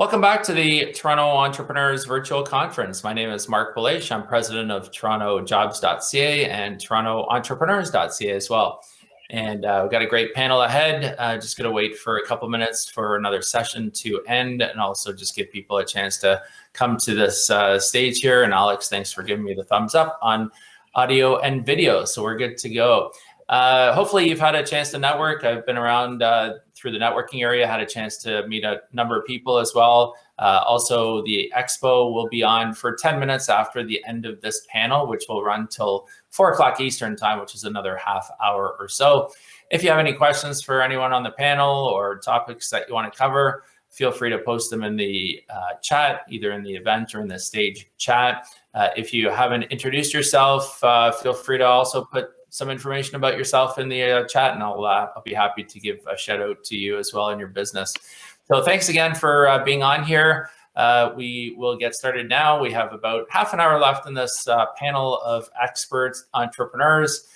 Welcome back to the Toronto Entrepreneurs Virtual Conference. My name is Marc Belaiche. I'm president of TorontoJobs.ca and TorontoEntrepreneurs.ca as well. And we've got a great panel ahead. Just going to wait for a couple minutes for another session to end, and also just give people a chance to come to this stage here. And Alex, thanks for giving me the thumbs up on audio and video. So we're good to go. Hopefully you've had a chance to network. I've been around through the networking area, had a chance to meet a number of people as well. Also, the expo will be on for 10 minutes after the end of this panel, which will run till 4 o'clock Eastern time, which is another half hour or so. If you have any questions for anyone on the panel or topics that you want to cover, feel free to post them in the chat, either in the event or in the stage chat. If you haven't introduced yourself, feel free to also put some information about yourself in the chat, and I'll be happy to give a shout out to you as well in your business. So thanks again for being on here. We will get started now. We have about half an hour left in this panel of experts, entrepreneurs.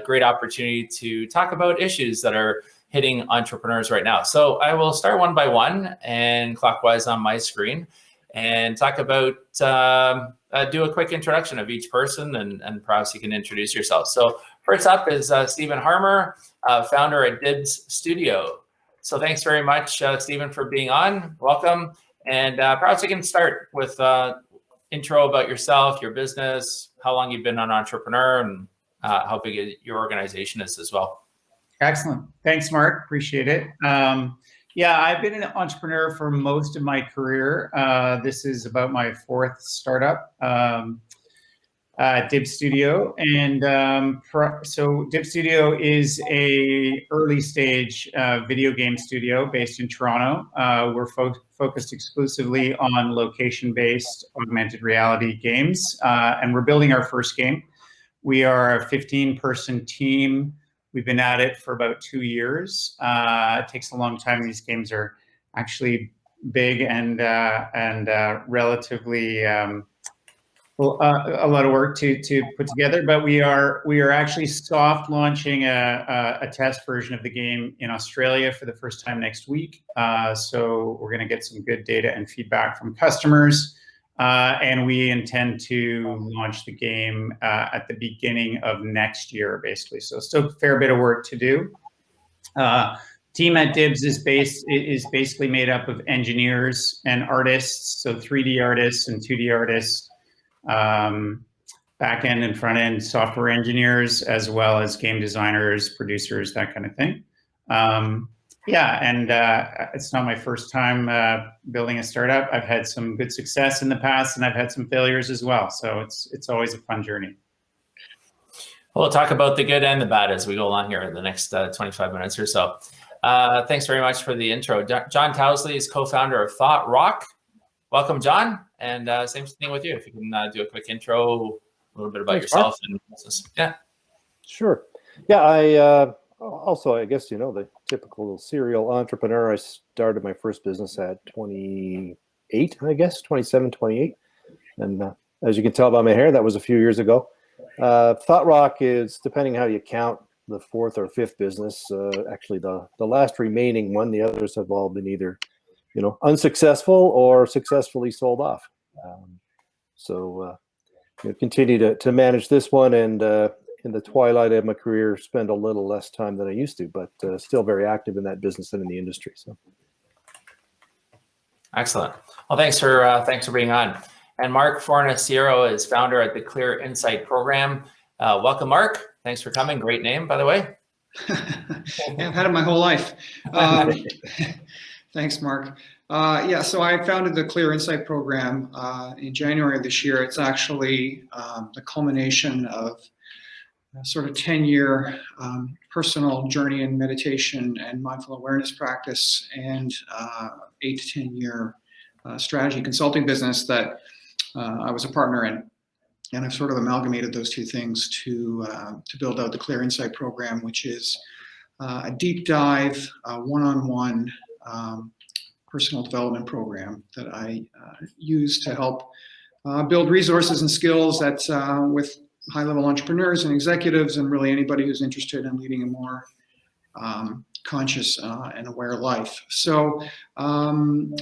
Great opportunity to talk about issues that are hitting entrepreneurs right now. So I will start one by one and clockwise on my screen and talk about, do a quick introduction of each person, and perhaps you can introduce yourself. So first up is Stephen Harmer, founder at Dibs Studio. So thanks very much, Stephen, for being on. Welcome. And perhaps you can start with intro about yourself, your business, how long you've been an entrepreneur, and how big your organization is as well. Excellent. Thanks, Marc. Appreciate it. Yeah, I've been an entrepreneur for most of my career. This is about my fourth startup, Dibs Studio. And so Dibs Studio is a early stage video game studio based in Toronto. We're focused exclusively on location-based augmented reality games, and we're building our first game. We are a 15-person team. We've been at it for about 2 years. It takes a long time. These games are actually big and relatively a lot of work to put together. But we are actually soft launching a test version of the game in Australia for the first time next week. So we're going to get some good data and feedback from customers. And we intend to launch the game at the beginning of next year, basically. So still a fair bit of work to do. Team at Dibs is basically made up of engineers and artists, so 3D artists and 2D artists, back end and front end software engineers, as well as game designers, producers, that kind of thing. Yeah, and it's not my first time building a startup. I've had some good success in the past, and I've had some failures as well. So it's always a fun journey. We'll talk about the good and the bad as we go along here in the next 25 minutes or so. Thanks very much for the intro. John Towsley is co-founder of Thought Rock. Welcome, John. And same thing with you. If you can do a quick intro, a little bit about yourself and business. Yeah. Sure. Yeah, also, I guess, you know, the typical serial entrepreneur. I started my first business at 28, I guess, 27, 28. And as you can tell by my hair, that was a few years ago. Thought Rock is, depending how you count, the fourth or fifth business. Actually, the last remaining one. The others have all been either, you know, unsuccessful or successfully sold off. So continue to manage this one, and in the twilight of my career, spend a little less time than I used to, but still very active in that business and in the industry. So, excellent. Well, thanks for being on. And Marc Fornasiero is founder at the Clear Insight program. Welcome, Marc. Thanks for coming. Great name, by the way. Yeah, I've had it my whole life. Thanks, Marc. Yeah, so I founded the Clear Insight program in January of this year. It's actually the culmination of sort of 10-year personal journey in meditation and mindful awareness practice, and 8 to 10-year strategy consulting business that I was a partner in. And I've sort of amalgamated those two things to build out the Clear Insight program, which is a deep dive, one-on-one personal development program that I use to help build resources and skills that with high-level entrepreneurs and executives, and really anybody who's interested in leading a more conscious and aware life. So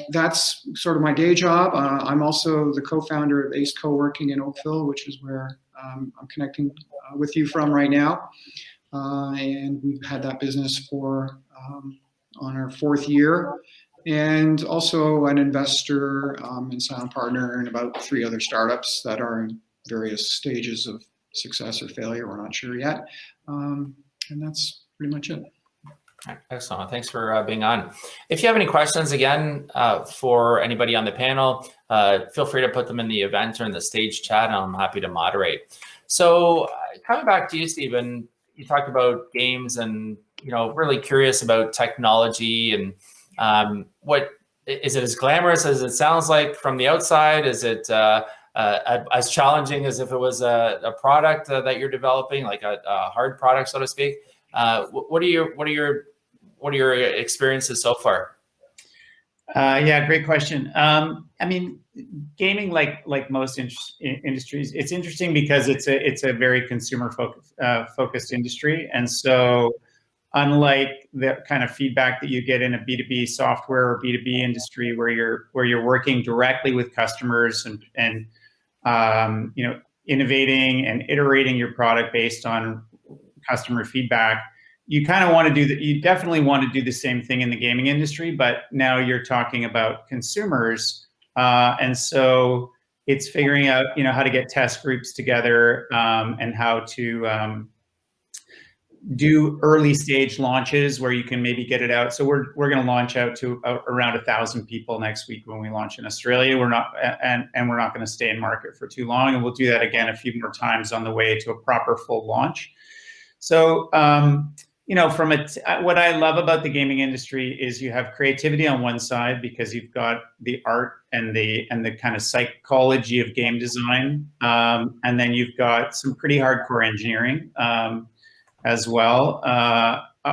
that's sort of my day job. I'm also the co-founder of Ace Co-working in Oakville, which is where I'm connecting with you from right now. And we've had that business for on our 4th year, and also an investor and sound partner in about 3 other startups that are in various stages of success or failure. We're not sure yet. And that's pretty much it. Excellent. Thanks for being on. If you have any questions, again, for anybody on the panel, feel free to put them in the event or in the stage chat, and I'm happy to moderate. So coming back to you, Stephen, you talked about games and, really curious about technology, and what is it as glamorous as it sounds like from the outside? Is it as challenging as if it was a product that you're developing, like a hard product, so to speak? What are your experiences so far? Yeah, great question. I mean, gaming, like most industries, it's interesting because it's a very consumer focused industry, and so unlike the kind of feedback that you get in a B2B software or B2B industry where you're working directly with customers and innovating and iterating your product based on customer feedback, you kind of want to do that. You definitely want to do the same thing in the gaming industry, but now you're talking about consumers, and so it's figuring out how to get test groups together, and how to do early stage launches where you can maybe get it out. So we're going to launch out to around 1,000 people next week when we launch in Australia. We're not and we're not going to stay in market for too long, and we'll do that again a few more times on the way to a proper full launch. So what I love about the gaming industry is you have creativity on one side because you've got the art and the kind of psychology of game design, and then you've got some pretty hardcore engineering as well.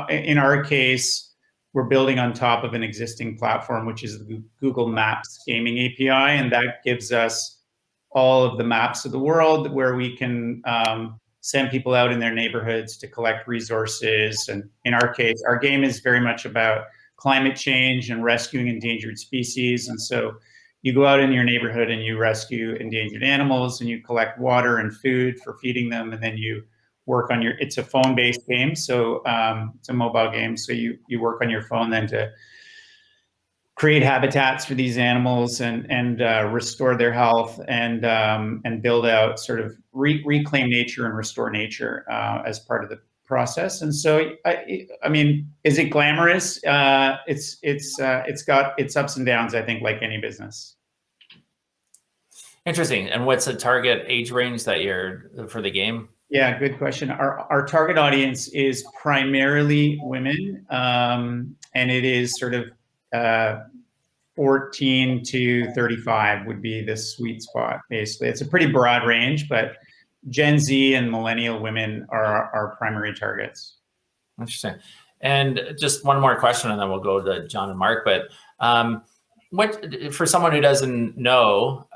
In our case, we're building on top of an existing platform, which is the Google Maps gaming API, and that gives us all of the maps of the world where we can send people out in their neighborhoods to collect resources. And in our case, our game is very much about climate change and rescuing endangered species. And so you go out in your neighborhood and you rescue endangered animals, and you collect water and food for feeding them, and then you work on it's a phone-based game, so it's a mobile game. So you work on your phone then to create habitats for these animals and restore their health and build out sort of reclaim nature and restore nature as part of the process. And so, I mean, is it glamorous? It's got its ups and downs, I think, like any business. Interesting. And what's the target age range that you're for the game? Yeah, good question. Our target audience is primarily women, and it is sort of 14 to 35 would be the sweet spot, basically. It's a pretty broad range, but Gen Z and millennial women are our primary targets. Interesting. And just one more question, and then we'll go to John and Marc. But what, for someone who doesn't know,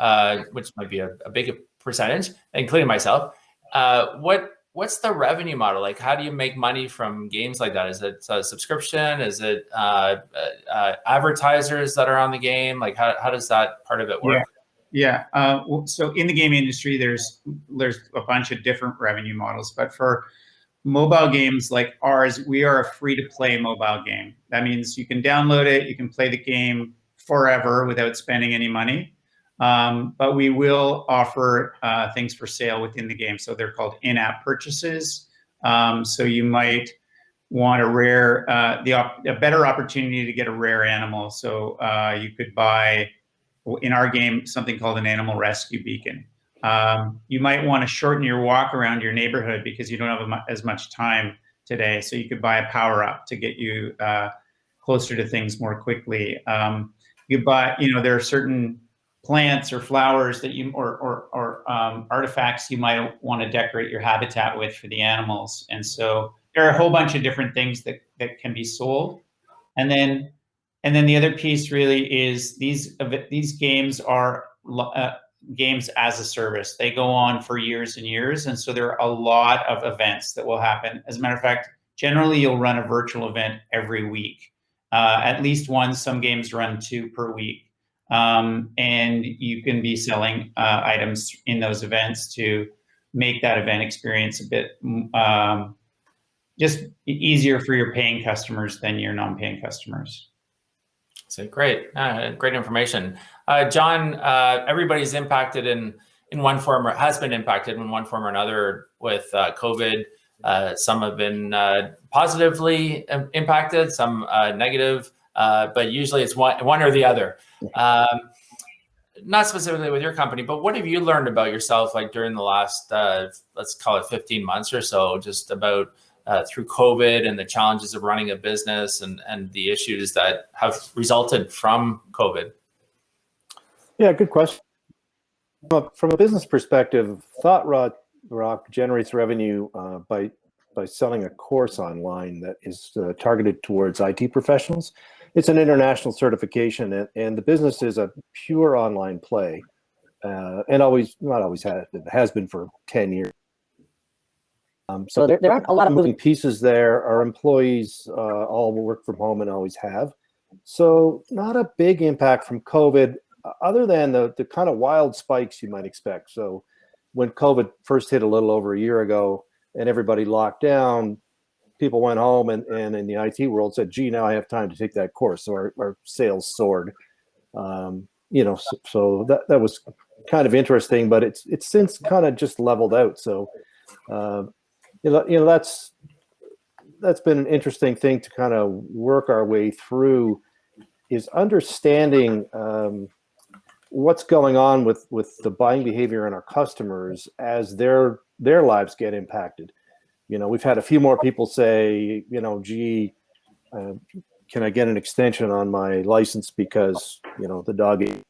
which might be a big percentage, including myself, what's the revenue model? Like, how do you make money from games like that? Is it a subscription? Is it advertisers that are on the game? Like, how does that part of it work? Yeah. So in the game industry, there's a bunch of different revenue models, but for mobile games like ours, we are a free-to-play mobile game. That means you can download it, you can play the game forever without spending any money. But we will offer things for sale within the game. So they're called in-app purchases. So you might want a better opportunity to get a rare animal. So you could buy, in our game, something called an animal rescue beacon. You might want to shorten your walk around your neighborhood because you don't have as much time today. So you could buy a power-up to get you closer to things more quickly. You buy, there are certain plants or flowers that or artifacts you might want to decorate your habitat with for the animals. And so there are a whole bunch of different things that can be sold. And then the other piece really is these games are games as a service. They go on for years and years. And so there are a lot of events that will happen. As a matter of fact, generally you'll run a virtual event every week, at least one. Some games run 2 per week. And you can be selling items in those events to make that event experience a bit just easier for your paying customers than your non-paying customers. So great, great information. John, everybody's impacted in one form or has been impacted in one form or another with COVID. Some have been positively impacted, some negative, but usually it's one or the other. Not specifically with your company, but what have you learned about yourself, like during the last, let's call it 15 months or so, just about through COVID and the challenges of running a business and the issues that have resulted from COVID? Yeah, good question. From a business perspective, Thought Rock generates revenue by selling a course online that is targeted towards IT professionals. It's an international certification, and the business is a pure online play, and not always has been for 10 years. So there aren't a lot of moving pieces there. Our employees all work from home and always have. So not a big impact from COVID, other than the kind of wild spikes you might expect. So when COVID first hit a little over a year ago and everybody locked down, people went home and in the IT world said, gee, now I have time to take that course. So our sales soared. So that was kind of interesting, but it's since kind of just leveled out. So that's been an interesting thing to kind of work our way through, is understanding what's going on with the buying behavior in our customers as their lives get impacted. We've had a few more people say, gee, can I get an extension on my license because, the dog ate,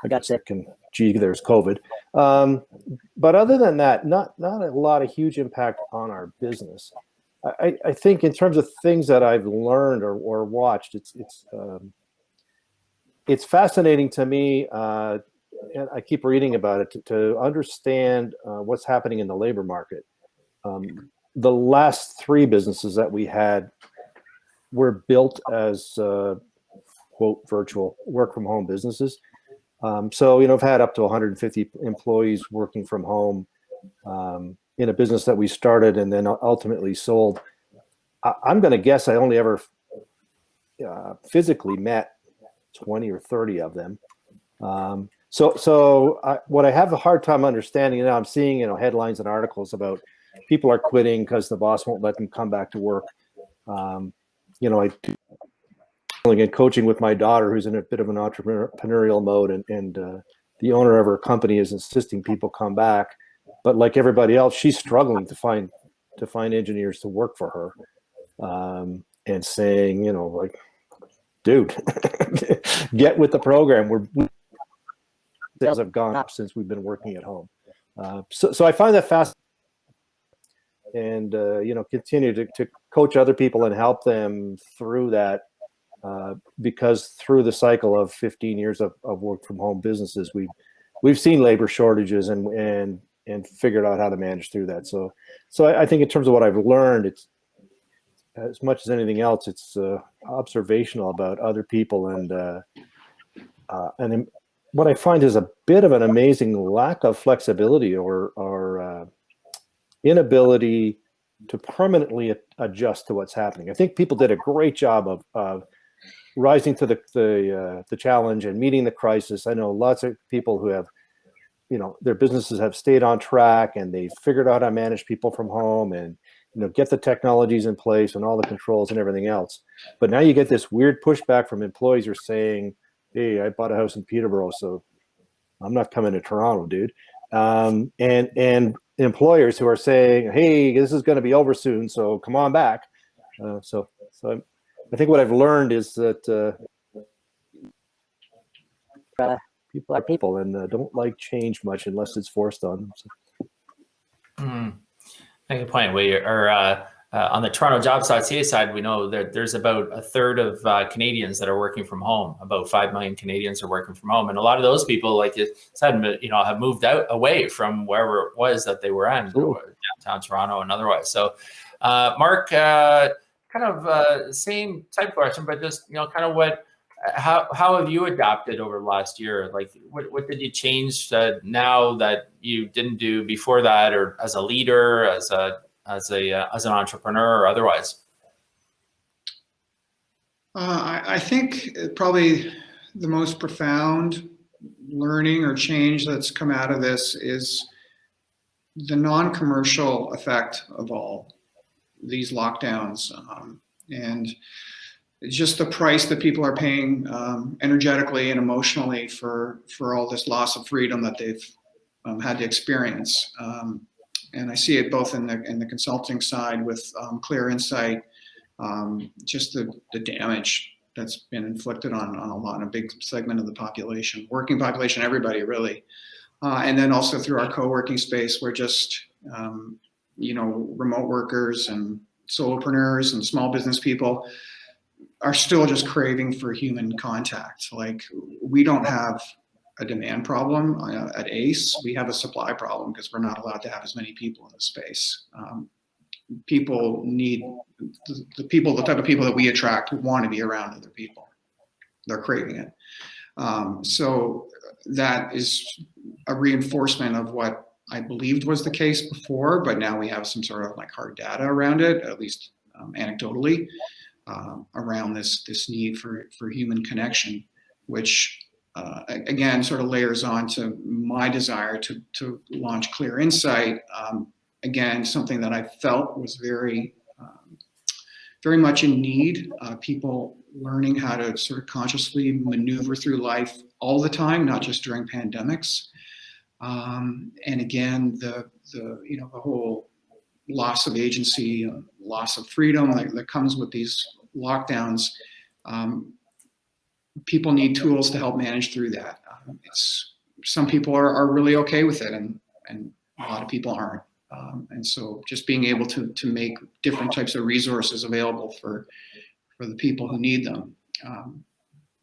I got sick and gee, there's COVID. But other than that, not a lot of huge impact on our business. I think in terms of things that I've learned or watched, it's fascinating to me, and I keep reading about it to understand what's happening in the labor market. The last 3 businesses that we had were built as quote virtual work from home businesses. So I've had up to 150 employees working from home in a business that we started and then ultimately sold. I'm going to guess I only ever physically met 20 or 30 of them. What I have a hard time understanding, I'm seeing headlines and articles about people are quitting because the boss won't let them come back to work. And coaching with my daughter, who's in a bit of an entrepreneurial mode, and the owner of her company is insisting people come back, but like everybody else, she's struggling to find engineers to work for her, and saying, like, dude, get with the program. Sales have gone up since we've been working at home. So I find that fascinating, and continue to coach other people and help them through that. Because through the cycle of 15 years of work from home businesses, we've seen labor shortages and figured out how to manage through that. So I think in terms of what I've learned, it's as much as anything else, it's observational about other people, and what I find is a bit of an amazing lack of flexibility or inability to permanently adjust to what's happening. I think people did a great job of rising to the challenge and meeting the crisis. I know lots of people who have, their businesses have stayed on track and they've figured out how to manage people from home and, get the technologies in place and all the controls and everything else. But now you get this weird pushback from employees who are saying, hey, I bought a house in Peterborough, so I'm not coming to Toronto, dude. And employers who are saying, hey, this is going to be over soon, so come on back. So I think what I've learned is that people are people and don't like change much unless it's forced on them. So. Make a point. We are on the TorontoJobs.ca side. We know that there's about a third of Canadians that are working from home. About 5 million Canadians are working from home, and a lot of those people, like you said, have moved away from wherever it was that they were in. downtown Toronto and otherwise. So, Marc, kind of same type question, but just, you know, kind of how have you adapted over the last year? Like, what did you change now that you didn't do before that, or as a leader, as an entrepreneur, or otherwise? I think probably the most profound learning or change that's come out of this is the non-commercial effect of all these lockdowns, and just the price that people are paying energetically and emotionally for all this loss of freedom that they've had to experience. And I see it both in the consulting side with Clear Insight, just the damage that's been inflicted on a big segment of the population, working population, everybody really. And then also through our co-working space, we're just, remote workers and solopreneurs and small business people are still just craving for human contact. Like, we don't have a demand problem at ACE. We have a supply problem because we're not allowed to have as many people in the space. People need the type of people that we attract want to be around other people. They're craving it. So that is a reinforcement of what I believed was the case before, but now we have some sort of like hard data around it, at least anecdotally, around this need for human connection, which again sort of layers on to my desire to launch Clear Insight. Again, something that I felt was very much in need. People learning how to sort of consciously maneuver through life all the time, not just during pandemics. And again, the whole loss of agency, loss of freedom that comes with these lockdowns. People need tools to help manage through that. Some people are really okay with it, and a lot of people aren't. And so just being able to make different types of resources available for the people who need them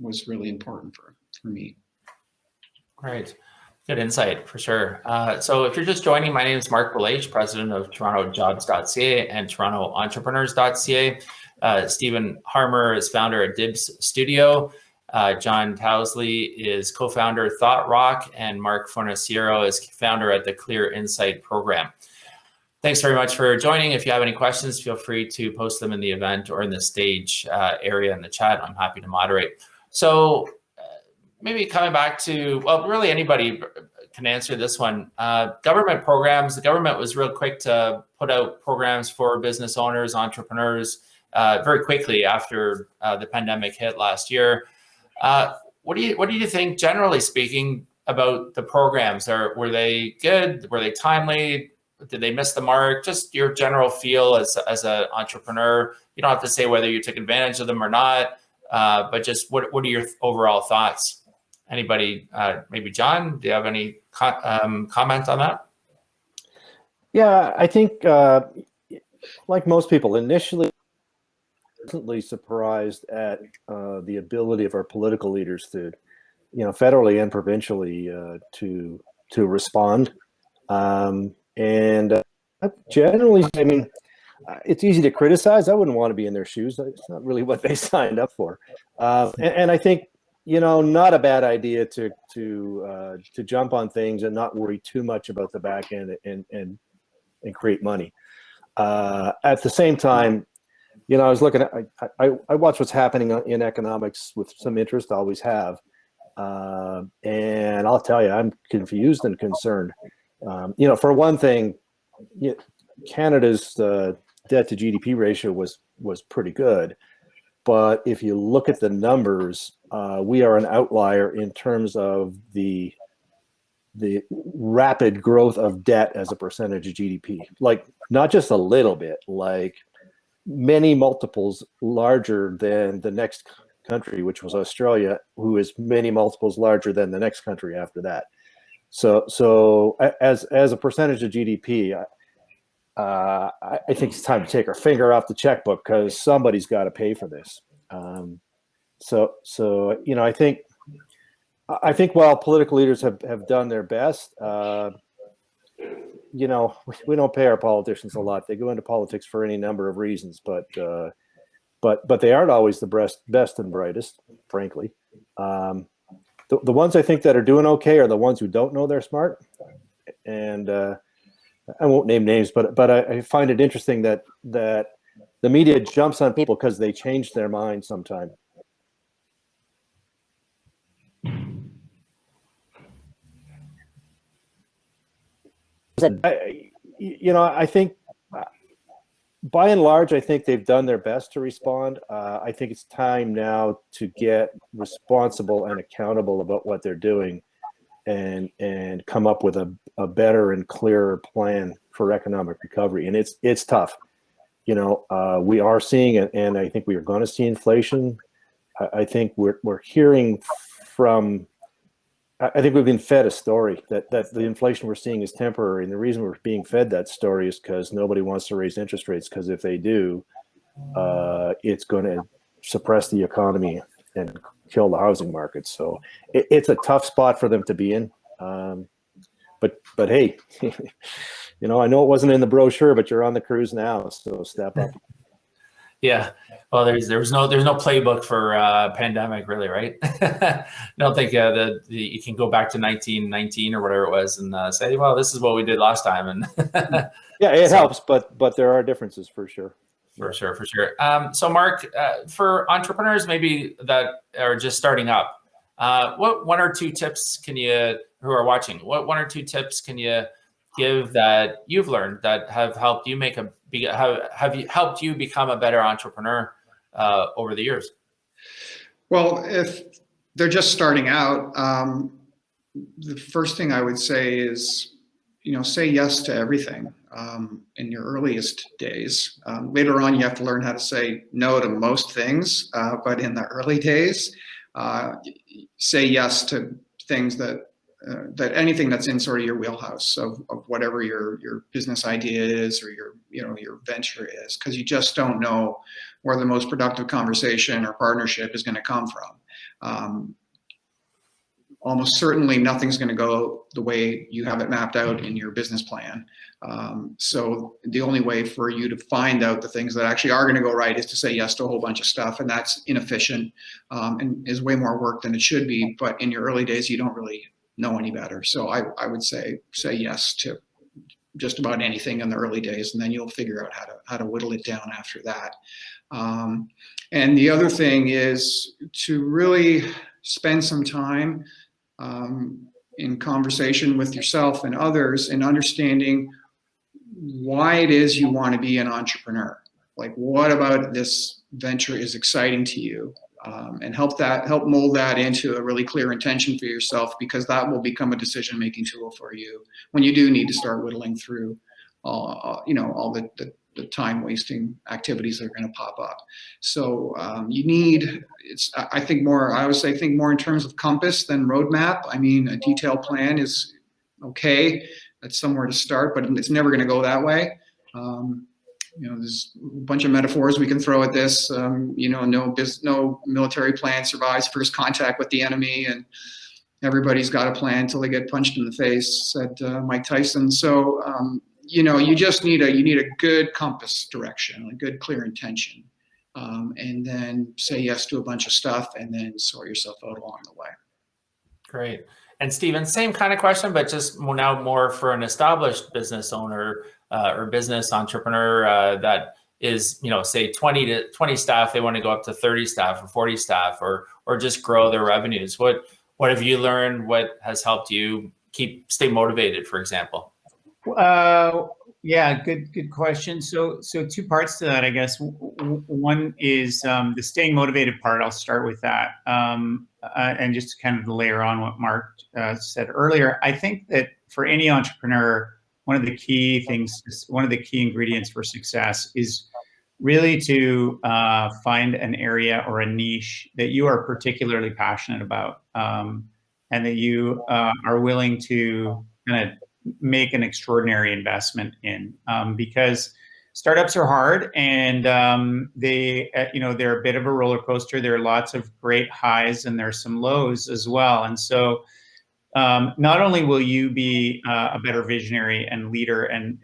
was really important for me. Great. Good insight for sure. So if you're just joining, my name is Marc Belaiche, president of TorontoJobs.ca and TorontoEntrepreneurs.ca. Stephen Harmer is founder at Dibs Studio. John Towsley is co-founder Thought Rock, and Marc Fornasiero is founder at the Clear Insight program. Thanks very much for joining. If you have any questions, feel free to post them in the event or in the stage area in the chat. I'm happy to moderate. So maybe coming back to, well, really anybody can answer this one. Government programs, the government was real quick to put out programs for business owners, entrepreneurs very quickly after the pandemic hit last year. What do you think, generally speaking, about the programs? Were they good? Were they timely? Did they miss the mark? Just your general feel as an entrepreneur. You don't have to say whether you took advantage of them or not, but just what are your overall thoughts? Anybody, maybe John, do you have any comment on that? Yeah, I think like most people, initially pleasantly surprised at the ability of our political leaders to, federally and provincially to respond. And generally, I mean, it's easy to criticize. I wouldn't want to be in their shoes. It's not really what they signed up for. And I think, not a bad idea to jump on things and not worry too much about the back end and create money. At the same time, I was looking at, I watch what's happening in economics with some interest, I always have. And I'll tell you, I'm confused and concerned. For one thing, Canada's debt to GDP ratio was pretty good. But if you look at the numbers, we are an outlier in terms of the rapid growth of debt as a percentage of GDP. Like, not just a little bit, like many multiples larger than the next country, which was Australia, who is many multiples larger than the next country after that. So as a percentage of GDP, I think it's time to take our finger off the checkbook, because somebody's got to pay for this. I think while political leaders have done their best, you know, we don't pay our politicians a lot. They go into politics for any number of reasons, but they aren't always the best and brightest, frankly. The ones I think that are doing okay are the ones who don't know they're smart. And I won't name names, but I find it interesting that the media jumps on people because they change their mind sometime. I think by and large, I think they've done their best to respond. I think it's time now to get responsible and accountable about what they're doing and come up with a better and clearer plan for economic recovery. And it's tough. We are seeing it, and I think we are going to see inflation. I think we're hearing from, I think we've been fed a story that the inflation we're seeing is temporary. And the reason we're being fed that story is because nobody wants to raise interest rates, because if they do, it's going to suppress the economy and kill the housing market. So it's a tough spot for them to be in. But hey, I know it wasn't in the brochure, but you're on the cruise now, so step up. Yeah. Well, there's no playbook for pandemic, really, right? I don't think that you can go back to 1919 or whatever it was and say, well, this is what we did last time. And yeah, it helps, but there are differences for sure. For sure. So Marc, for entrepreneurs maybe that are just starting up, what one or two tips who are watching, what one or two tips can you give that you've learned that have helped you helped you become a better entrepreneur over the years? Well, if they're just starting out, the first thing I would say is, say yes to everything in your earliest days. Later on, you have to learn how to say no to most things, but in the early days, say yes to things that anything that's in sort of your wheelhouse of whatever your business idea is or your venture is, because you just don't know where the most productive conversation or partnership is going to come from. Almost certainly nothing's going to go the way you have it mapped out in your business plan. So the only way for you to find out the things that actually are going to go right is to say yes to a whole bunch of stuff, and that's inefficient and is way more work than it should be. But in your early days, you don't really know any better. So I would say yes to just about anything in the early days, and then you'll figure out how to whittle it down after that. And the other thing is to really spend some time in conversation with yourself and others and understanding why it is you want to be an entrepreneur. Like, what about this venture is exciting to you? And help mold that into a really clear intention for yourself, because that will become a decision-making tool for you when you do need to start whittling through all the time-wasting activities that are going to pop up. So I think more in terms of compass than roadmap. I mean, a detailed plan is okay. That's somewhere to start, but it's never going to go that way. There's a bunch of metaphors we can throw at this. No military plan survives first contact with the enemy, and everybody's got a plan until they get punched in the face, said Mike Tyson. So, you just need a good compass direction, a good clear intention, and then say yes to a bunch of stuff, and then sort yourself out along the way. Great. And Stephen, same kind of question, but just more for an established business owner or business entrepreneur that is, say 20 staff, they want to go up to 30 staff or 40 staff or just grow their revenues. What have you learned? What has helped you stay motivated, for example? Yeah, good question. So two parts to that, I guess. One is the staying motivated part. I'll start with that. And just to kind of layer on what Marc said earlier, I think that for any entrepreneur, one of the key ingredients for success is really to find an area or a niche that you are particularly passionate about, and that you are willing to kind of make an extraordinary investment in, because startups are hard, and they're a bit of a roller coaster. There are lots of great highs and there's some lows as well. And so not only will you be a better visionary and leader and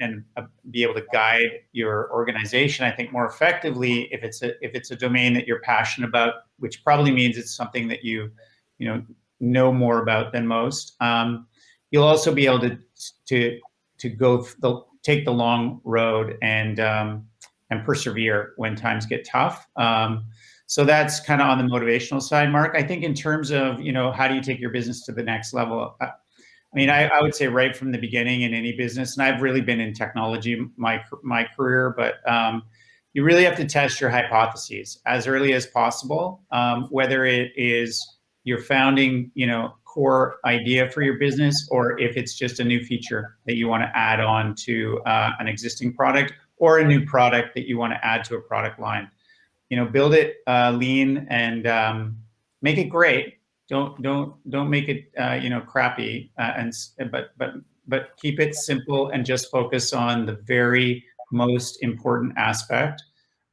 be able to guide your organization, I think more effectively if it's a domain that you're passionate about, which probably means it's something that you know more about than most. You'll also be able to take the long road and persevere when times get tough. So that's kind of on the motivational side, Mark. I think in terms of, how do you take your business to the next level? I mean, I would say right from the beginning in any business, and I've really been in technology my career, but you really have to test your hypotheses as early as possible, whether it is your founding, core idea for your business, or if it's just a new feature that you want to add on to an existing product, or a new product that you want to add to a product line. Build it lean and make it great. Don't make it crappy. But keep it simple and just focus on the very most important aspect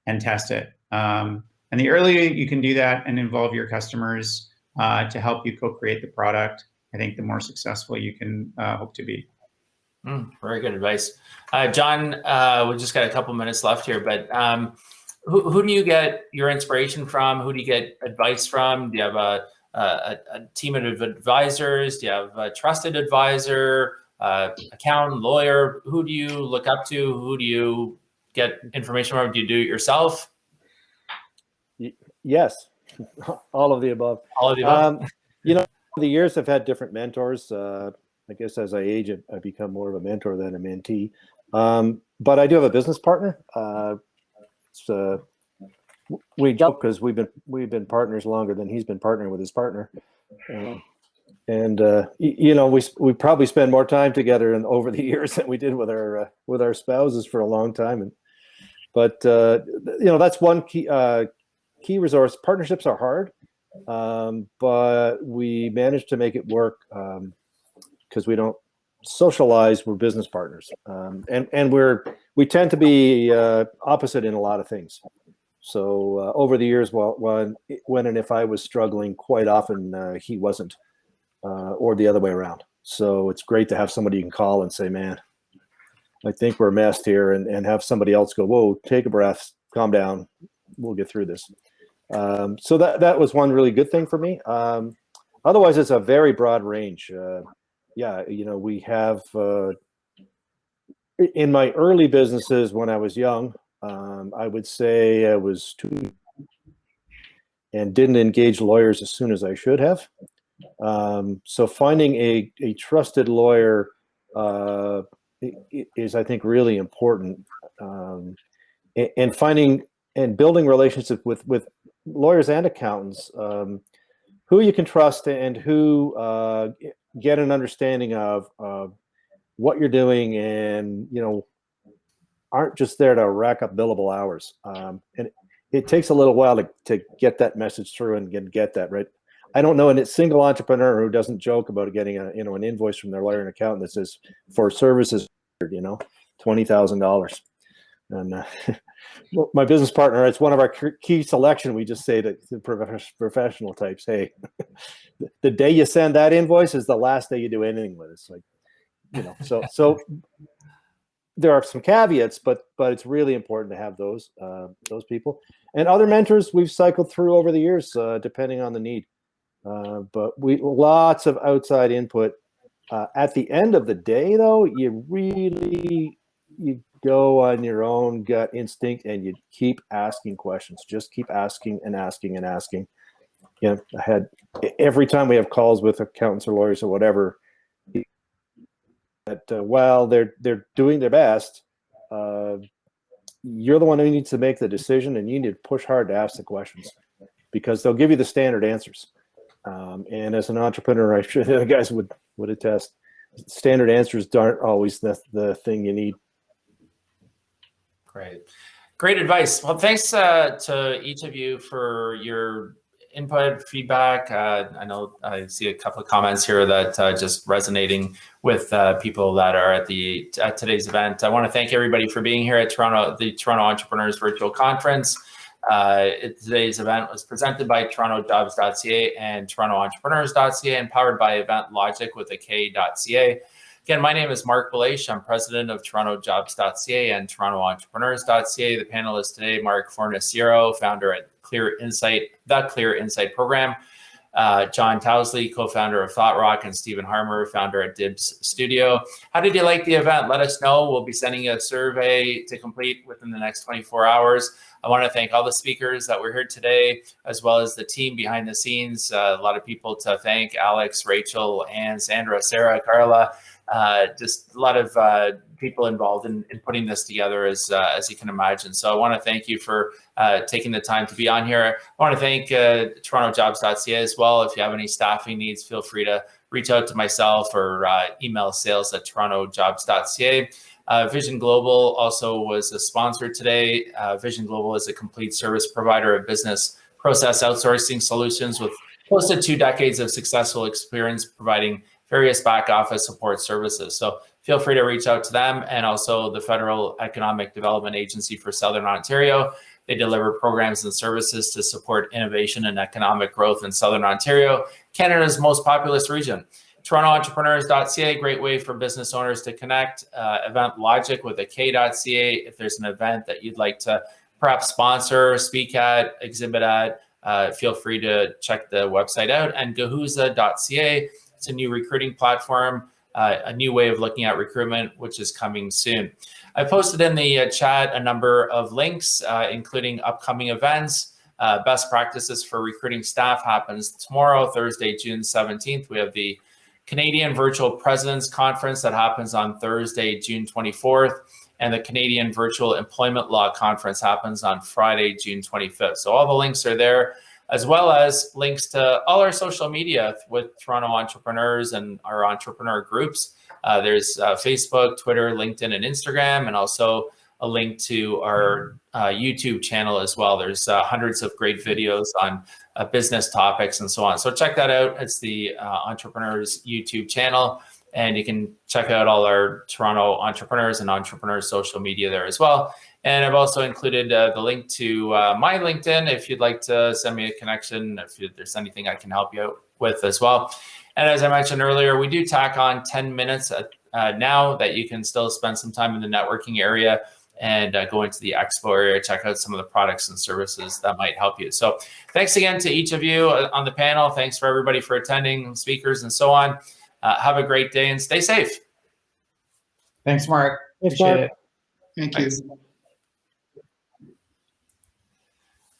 and test it. And the earlier you can do that and involve your customers to help you co-create the product, I think the more successful you can hope to be. Very good advice. John, we just got a couple minutes left here, but who do you get your inspiration from? Who do you get advice from? Do you have a team of advisors? Do you have a trusted advisor, accountant, lawyer? Who do you look up to? Who do you get information from? Do you do it yourself? Yes, all of the above. All of the above. Over the years I've had different mentors. I guess as I age, I become more of a mentor than a mentee. But I do have a business partner. We joke because we've been partners longer than he's been partnering with his partner, we probably spend more time together over the years than we did with our spouses for a long time. But that's one key resource. Partnerships are hard, but we managed to make it work because we don't socialize. We're business partners, and we tend to be opposite in a lot of things. So over the years, when and if I was struggling, quite often he wasn't, or the other way around. So it's great to have somebody you can call and say, "Man, I think we're messed here," and have somebody else go, "Whoa, take a breath, calm down, we'll get through this." So that was one really good thing for me. Otherwise, it's a very broad range. We have in my early businesses when I was young, I would say I was too and didn't engage lawyers as soon as I should have. So finding a trusted lawyer is, I think, really important. And finding and building relationships with lawyers and accountants who you can trust and who get an understanding of what you're doing and, aren't just there to rack up billable hours. And it takes a little while to get that message through and get that right. I don't know a single entrepreneur who doesn't joke about getting an invoice from their lawyer and accountant that says for services, $20,000. And my business partner, it's one of our key selection. We just say to professional types, "Hey, the day you send that invoice is the last day you do anything with it." It's like, so there are some caveats, but it's really important to have those people and other mentors we've cycled through over the years, depending on the need. But lots of outside input. At the end of the day, though, you go on your own gut instinct and you keep asking questions. Just keep asking and asking and asking. I had every time we have calls with accountants or lawyers or whatever, that while they're doing their best, you're the one who needs to make the decision, and you need to push hard to ask the questions because they'll give you the standard answers. And as an entrepreneur, I'm sure the other guys would attest, standard answers aren't always the thing you need. Great advice. Well, thanks to each of you for your input, feedback. I know I see a couple of comments here that just resonating with people that are at today's event. I want to thank everybody for being here at the Toronto Entrepreneurs Virtual Conference. Today's event was presented by TorontoJobs.ca and TorontoEntrepreneurs.ca and powered by Event Logic with a K.ca. Again, my name is Marc Belaiche. I'm president of TorontoJobs.ca and TorontoEntrepreneurs.ca. The panelists today, Marc Fornasiero, founder at the Clear Insight program, John Towsley, co-founder of Thought Rock, and Stephen Harmer, founder at Dibs Studio. How did you like the event? Let us know. We'll be sending you a survey to complete within the next 24 hours. I want to thank all the speakers that were here today, as well as the team behind the scenes. A lot of people to thank: Alex, Rachel, Anne, Sandra, Sarah, Carla. Just a lot of people involved in putting this together, as you can imagine. So I want to thank you for taking the time to be on here. I want to thank TorontoJobs.ca as well. If you have any staffing needs, feel free to reach out to myself or email sales@TorontoJobs.ca. Vision Global also was a sponsor today. Vision Global is a complete service provider of business process outsourcing solutions with close to 2 decades of successful experience providing various back office support services. So feel free to reach out to them, and also the Federal Economic Development Agency for Southern Ontario. They deliver programs and services to support innovation and economic growth in Southern Ontario, Canada's most populous region. TorontoEntrepreneurs.ca, great way for business owners to connect. Event Logic with a K.ca. If there's an event that you'd like to perhaps sponsor, speak at, exhibit at, feel free to check the website out. And Gahuza.ca. It's a new recruiting platform, a new way of looking at recruitment, which is coming soon. I posted in the chat a number of links, including upcoming events. Best practices for recruiting staff happens tomorrow, Thursday, June 17th. We have the Canadian Virtual Presidents Conference that happens on Thursday, June 24th. And the Canadian Virtual Employment Law Conference happens on Friday, June 25th. So all the links are there, as well as links to all our social media with Toronto Entrepreneurs and our entrepreneur groups. There's Facebook, Twitter, LinkedIn, and Instagram, and also a link to our YouTube channel as well. There's hundreds of great videos on business topics and so on. So check that out. It's the Entrepreneurs YouTube channel, and you can check out all our Toronto Entrepreneurs and Entrepreneurs social media there as well. And I've also included the link to my LinkedIn if you'd like to send me a connection, if there's anything I can help you out with as well. And as I mentioned earlier, we do tack on 10 minutes now that you can still spend some time in the networking area and go into the expo area, check out some of the products and services that might help you. So thanks again to each of you on the panel. Thanks for everybody for attending, speakers and so on. Have a great day and stay safe. Thanks, Marc. Thanks, Appreciate Marc. it. Thank you.